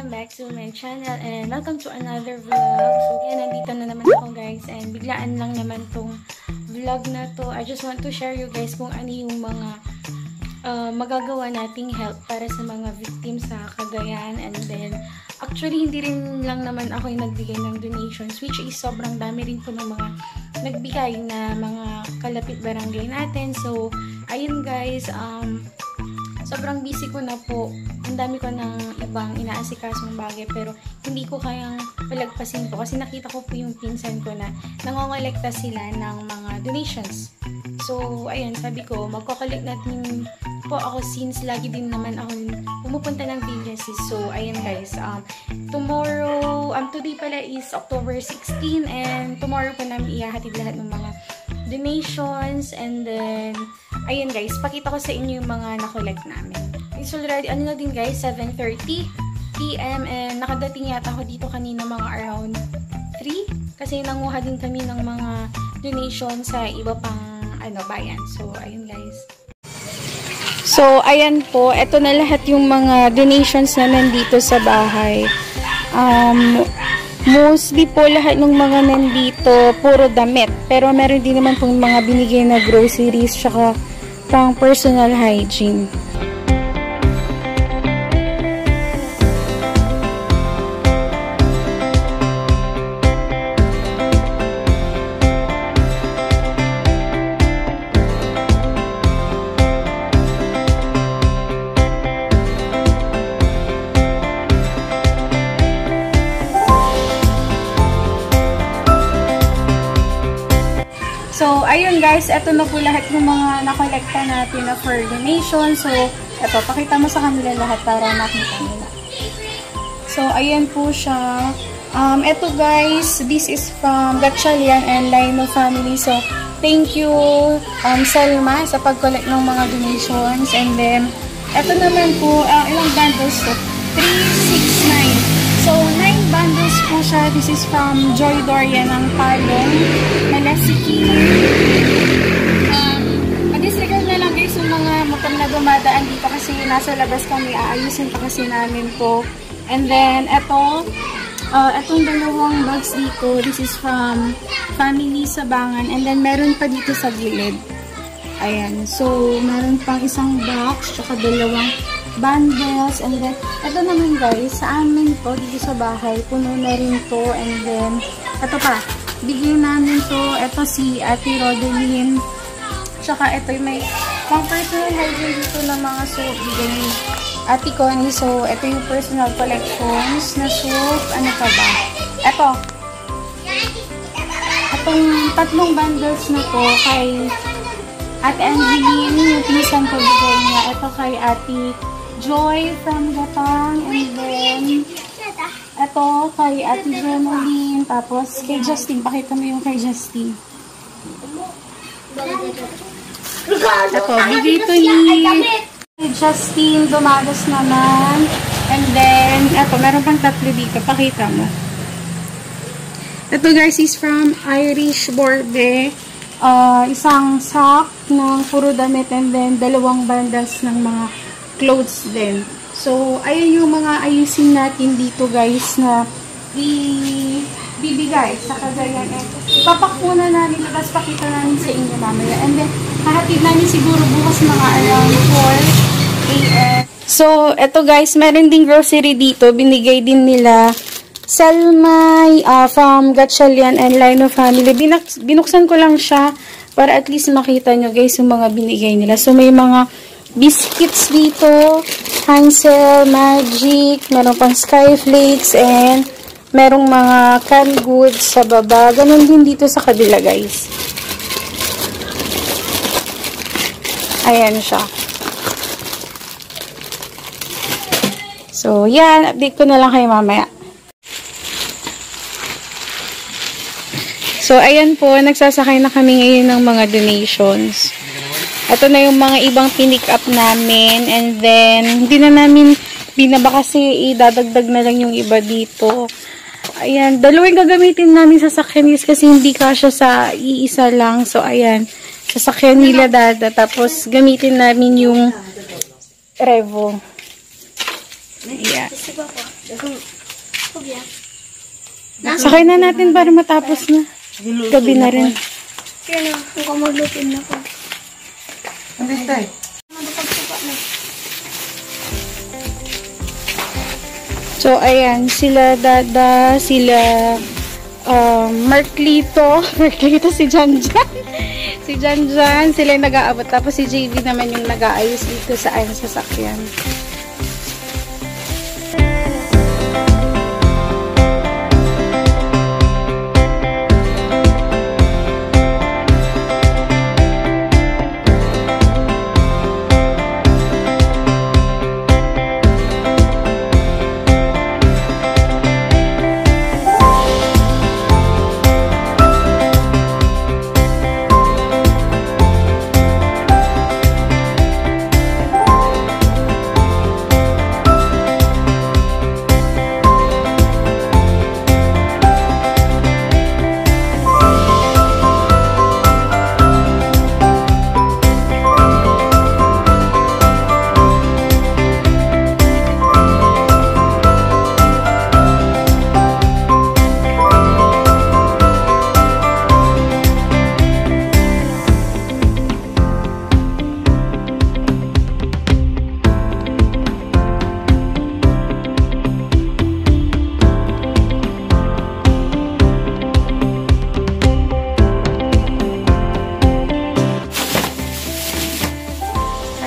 Welcome back to my channel and welcome to another vlog. So yan, nandito na naman ako guys and biglaan lang naman tong vlog na to. I just want to share you guys kung ano yung mga magagawa nating help para sa mga victims sa Cagayan. And then actually hindi rin lang naman ako yung nagbigay ng donations, which is sobrang dami rin po ng mga nagbigay na mga kalapit barangay natin. So ayun guys, sobrang busy ko na po. Ang dami ko ng ibang inaasikasong bagay pero hindi ko kayang palagpasin po kasi nakita ko po yung pinsan ko na nangongolekta sila ng mga donations. So, ayun, sabi ko, magko-collect natin po ako since lagi din naman ako pumupunta ng Villasis. So, ayun guys, today pala is October 16 and tomorrow po namin ihahatid lahat ng mga donations. And then ayun guys, pakita ko sa inyo yung mga na-collect namin. It's already, ano na din guys, 7:30 PM and nakadating yata ako dito kanina mga around 3 kasi nanguha din kami ng mga donation sa iba pang bayan. So ayun guys. So ayan po, eto na lahat yung mga donations na nandito sa bahay. Mostly po lahat ng mga nandito puro damit, pero meron din naman pong mga binigay na groceries tsaka pang personal hygiene. So, ayun guys, eto na po lahat ng mga nakolekta natin na for donation. So, eto, pakita mo sa kanila lahat para makita nila. So, ayan po siya. Eto guys, this is from Gatchalian and Lino family. So, thank you Selma sa pag-collect ng mga donations. And then, eto naman po, ilang bundles to? 369. So, 9 bundles po siya. This is from Joy Dorian ng Palong, Malasiki. Disregard na lang guys yung mga motor na dumadaan dito kasi nasa labas kami. Aayusin pa kasi namin po. And then, etong dalawang bags dito. This is from Family Sabangan. And then, meron pa dito sa gilid. Ayan. So, meron pang isang box, tsaka dalawang bundles. And then, ito naman guys, sa amin po, dito sa bahay, puno na rin to. And then, ito pa, bigyan namin to. Ito si Ate Rodeline. Tsaka ito may pang personal hygiene dito ng mga soap. Bigyan ni Ate Connie. So, ito yung personal collections na soap. Ano pa ba? Ito. Itong 3 bundles na to kay Ate Angeline, yung pinsan ko bigay niya. Ito kay Ate Joy from Gatang, and then ito kay Ate Jemoline, tapos kay Justin, pakita mo yung kay Justin. Ito, bigay ito ni Justin, Dumagas naman, and then ito, meron pang 3 dito, pakita mo. Ito guys is from Irish Borde, isang sack ng puro damit, and then 2 bundles ng mga clothes din. So, ayun yung mga ayusin natin dito guys na bibigay sa Cagayan. Ipapak muna namin, tapos pakita namin sa inyo mamaya. And then, hahatid namin siguro bukas mga around 4 AM. So, eto guys, meron ding grocery dito. Binigay din nila Selma from Gatchalian and Lino family. Binuksan ko lang siya para at least makita nyo guys yung mga binigay nila. So, may mga biscuits dito, Hansel, Magic, meron pang Skyflakes, and merong mga canned goods sa baba. Ganun din dito sa kabila, guys. Ayan siya. So, yan. Update ko na lang kayo mamaya. So, ayan po. Nagsasakay na kami ngayon ng mga donations. Ito na yung mga ibang pinick up namin. And then, hindi na namin binaba kasi idadagdag na lang yung iba dito. Ayan. 2 gagamitin namin sa sasakyan kasi hindi kasya sa iisa lang. So, ayan. Sasakyan nila dada. Tapos, gamitin namin yung Revo. Yeah. Sakay na natin para matapos na. Gabi na rin. Kaya na, kung maglupin na ko. Ang bistay. So, ayan, sila Dada, sila Marklito, si Janjan. Si Janjan, sila yung nag-aabot. Tapos si JV naman yung nag-aayos dito sa sasakyan.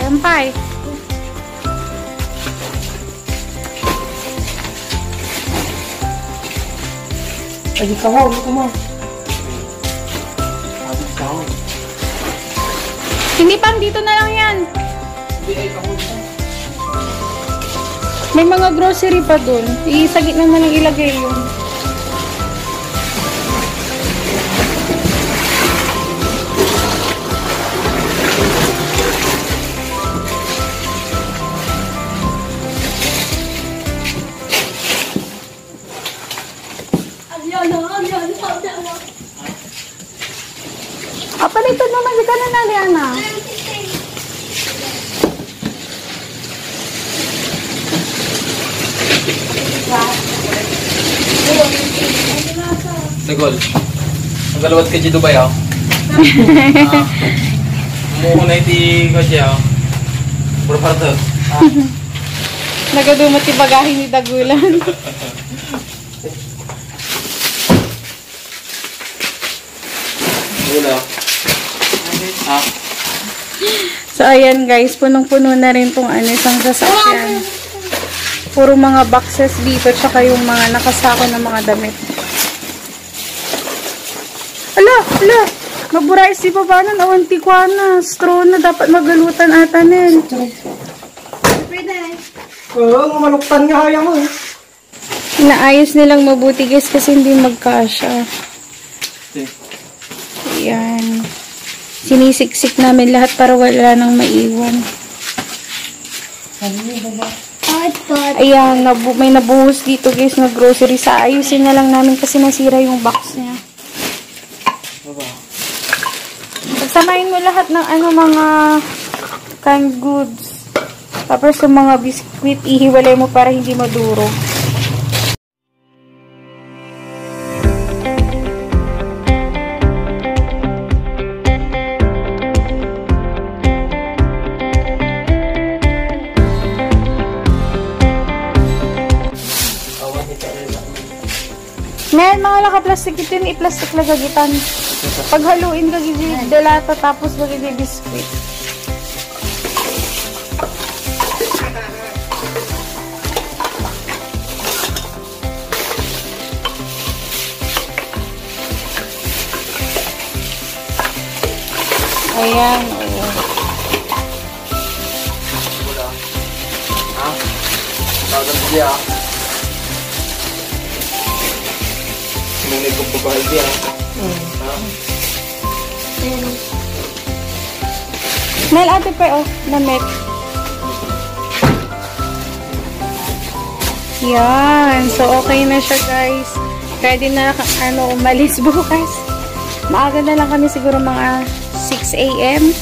Sampay. Ay, kawaw, mo. Hindi pang dito na lang yan. May mga grocery pa dun. Sa gitna na lang ilagay yun. Palitan naman si kanan na, Liana. Nagol. Ang galawat ka dito ba yaw? Muna iti ko siya. Puro parto. Nagadumot ti bagahe ni Dagulan. Wala. So, ayan guys, punong-puno na rin itong isang sasakyan. Puro mga boxes dito, tsaka yung mga nakasako ng mga damit. Ala! Maburais si baba nun, awanti ko na. Straw na, dapat magalutan ata nin. Oo, maluktan nga kaya mo eh. Inaayos nilang mabuti guys kasi hindi magkasya. Ayan. Sinisiksik namin lahat para wala nang maiwan. Ayan, may nabuhos dito guys na grocery. Sa ayusin na lang namin kasi nasira yung box niya. Pagsamahin mo lahat ng mga canned goods. Tapos yung mga biskuit, ihiwalay mo para hindi maduro. Ngayon, mga laka-plastic ito yung i-plastic na gagitan. Paghaluin ka dalata tapos magiging biskuit. Ayan, oo. Wala. Ha? Tagan siya. Ngunit kong babae siya. Ha? Nal, ate pa, damit. Yan. So, okay na siya, guys. Ready na, umalis bukas. Maaga na lang kami siguro mga 6 AM.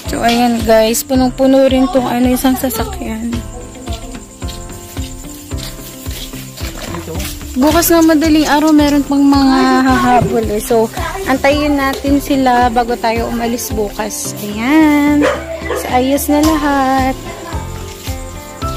So, ayan guys, punong-puno rin tong isang sasakyan. Bukas na madaling araw, meron pang mga hahabol eh. So, antayin natin sila bago tayo umalis bukas. Ayan. So, ayos na lahat.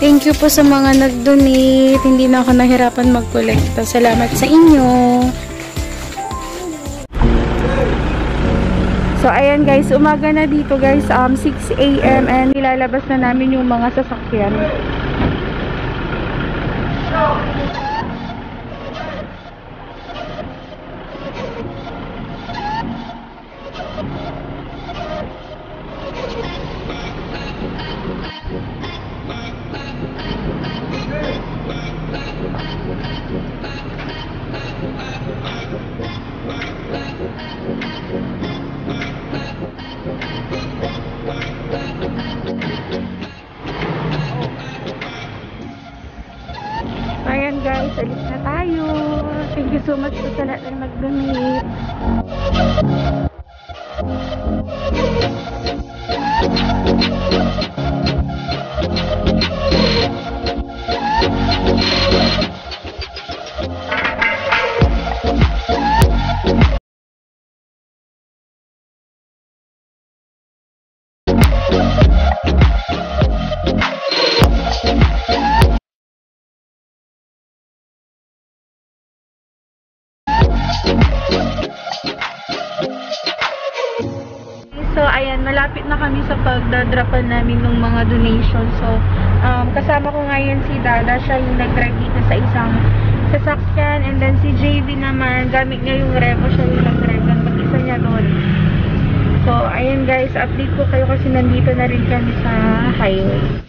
Thank you po sa mga nag-donate. Hindi na ako nahirapan mag-kolekta. Salamat sa inyo. So, ayan guys, umaga na dito guys, 6 AM and nilalabas na namin yung mga sasakyan. Ayan guys, alis na tayo. Thank you so much po sa lahat na mag-donate. So, ayan, malapit na kami sa pagdadrapan namin ng mga donation. So, kasama ko ngayon si Dada. Siya yung nag-drive dito sa isang sasakyan. And then si JV naman, gamit niya yung Revo. Siya yung nag-drive ng mag-isa niya doon. So, ayan guys, update ko kayo kasi nandito na rin kami sa highway.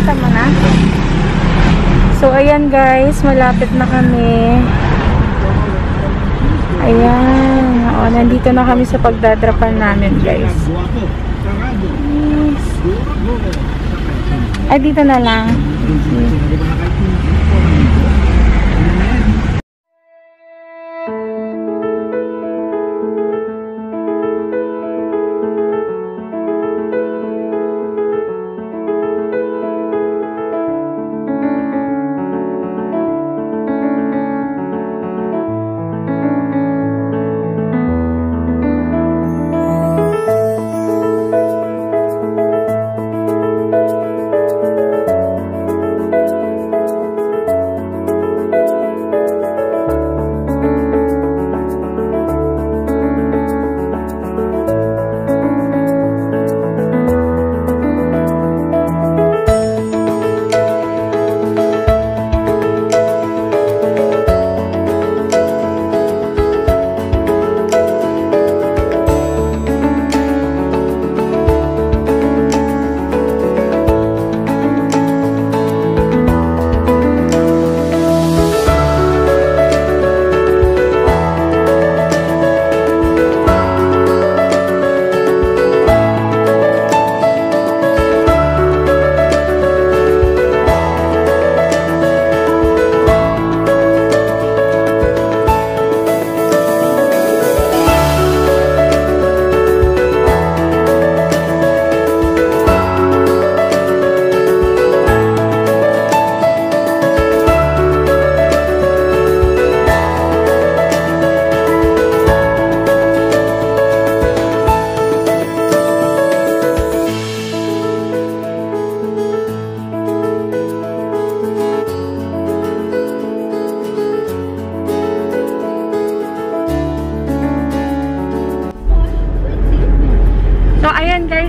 Tama na. So, ayan guys, malapit na kami. Ayan. O, nandito na kami sa pagdadrapan namin guys. Yes. Ay, dito na lang.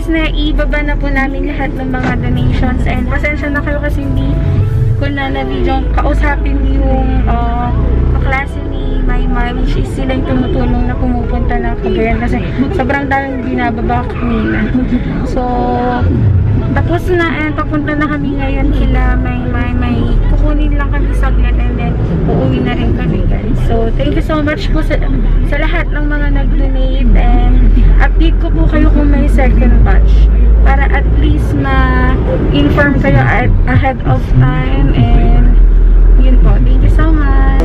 na ibaba na po namin lahat ng mga donations. And pasensya na kayo kasi hindi ko na na-video kausapin yung kaklase ni Maymay, which is sila yung tumutulong na pumupunta ng Cagayan kasi sobrang daming binababa kanina. So, tapos na, and papunta na kami ngayon kila Maymay. May kukunin lang kami saglit and then uuwi na rin kami, guys. So, thank you so much po sa lahat ng mga nag-donate, and update ko po kayo kung may second batch para at least ma-inform kayo ahead of time, and yun po. Thank you so much.